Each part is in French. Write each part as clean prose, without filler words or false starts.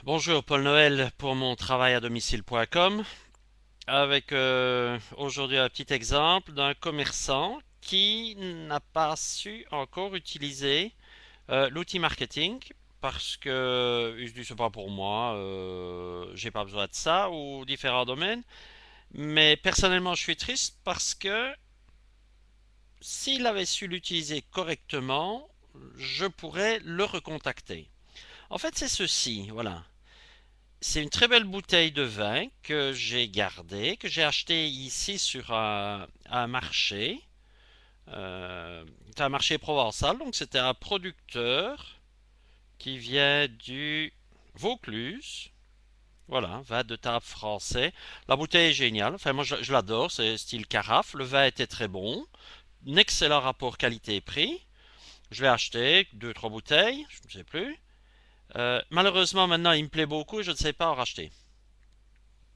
Bonjour, Paul Noël pour mon travail à domicile.com avec aujourd'hui un petit exemple d'un commerçant qui n'a pas su encore utiliser l'outil marketing parce que il se dit c'est pas pour moi, j'ai pas besoin de ça ou différents domaines. Mais personnellement, je suis triste parce que s'il avait su l'utiliser correctement, je pourrais le recontacter. En fait, c'est ceci, voilà. C'est une très belle bouteille de vin que j'ai gardée, que j'ai achetée ici sur un marché. C'est un marché provençal, donc c'était un producteur qui vient du Vaucluse. Voilà, vin de table français. La bouteille est géniale, enfin moi je l'adore, c'est style carafe. Le vin était très bon, un excellent rapport qualité-prix. Je l'ai acheté, deux, trois bouteilles, je ne sais plus. Malheureusement maintenant il me plaît beaucoup, je ne sais pas en racheter.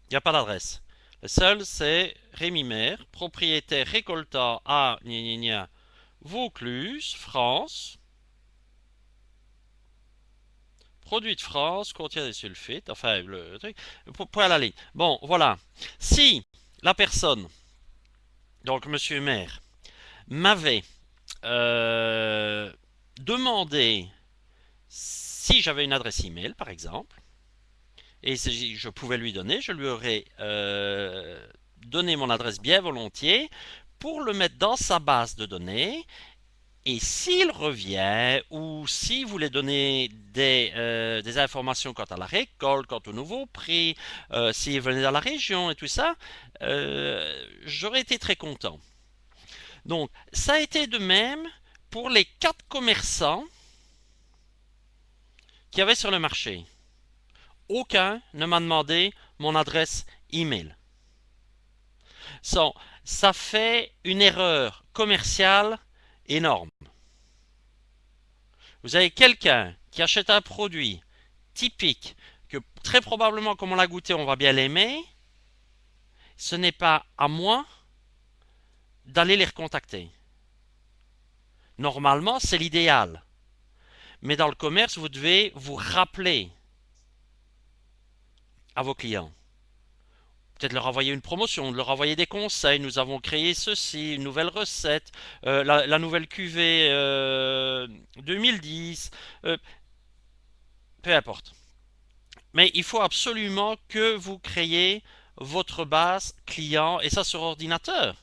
Il n'y a pas d'adresse. Le seul, c'est Rémi Maire, propriétaire récoltant à gna gna gna, Vaucluse, France. Produit de France, contient des sulfites, enfin le truc. Point à la ligne. Bon, voilà. Si la personne, donc Monsieur Maire, m'avait euh, demandé si j'avais une adresse email, par exemple, et si je pouvais lui donner, je lui aurais donné mon adresse bien volontiers pour le mettre dans sa base de données. Et s'il revient ou s'il voulait donner des informations quant à la récolte, quant au nouveau prix, s'il venait dans la région et tout ça, j'aurais été très content. Donc, ça a été de même pour les 4 commerçants qu'il y avait sur le marché. Aucun ne m'a demandé mon adresse email. So, ça fait une erreur commerciale énorme. Vous avez quelqu'un qui achète un produit typique que très probablement comme on l'a goûté on va bien l'aimer. Ce n'est pas à moi d'aller les recontacter. Normalement c'est l'idéal. Mais dans le commerce vous devez vous rappeler à vos clients. Peut-être leur envoyer une promotion, leur envoyer des conseils. Nous avons créé ceci, une nouvelle recette, la nouvelle cuvée 2010, euh, peu importe. Mais il faut absolument que vous créiez votre base client et ça sur ordinateur.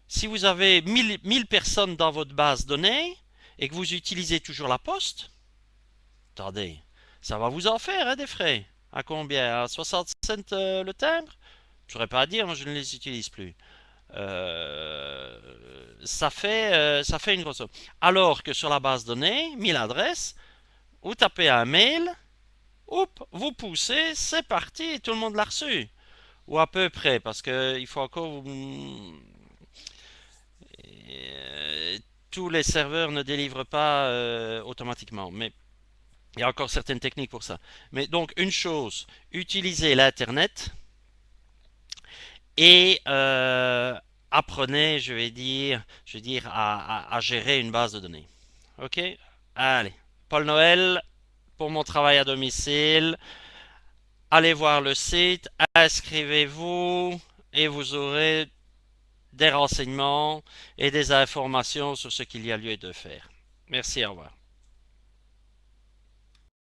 Si vous avez 1000 personnes dans votre base donnée et que vous utilisez toujours la poste, attendez, ça va vous en faire hein, des frais. À combien? À 60 cents le timbre? Je ne saurais pas à dire, moi je ne les utilise plus. Ça fait une grosse somme. Alors que sur la base donnée, 1000 adresses, vous tapez un mail, hop, vous poussez, c'est parti, tout le monde l'a reçu. Ou à peu près, parce que il faut encore... tous les serveurs ne délivrent pas automatiquement, mais il y a encore certaines techniques pour ça. Mais donc, une chose, utilisez l'Internet et apprenez, je vais dire à gérer une base de données. Ok? Allez, Paul Noël pour mon travail à domicile. Allez voir le site, inscrivez-vous et vous aurez des renseignements et des informations sur ce qu'il y a lieu de faire. Merci, au revoir.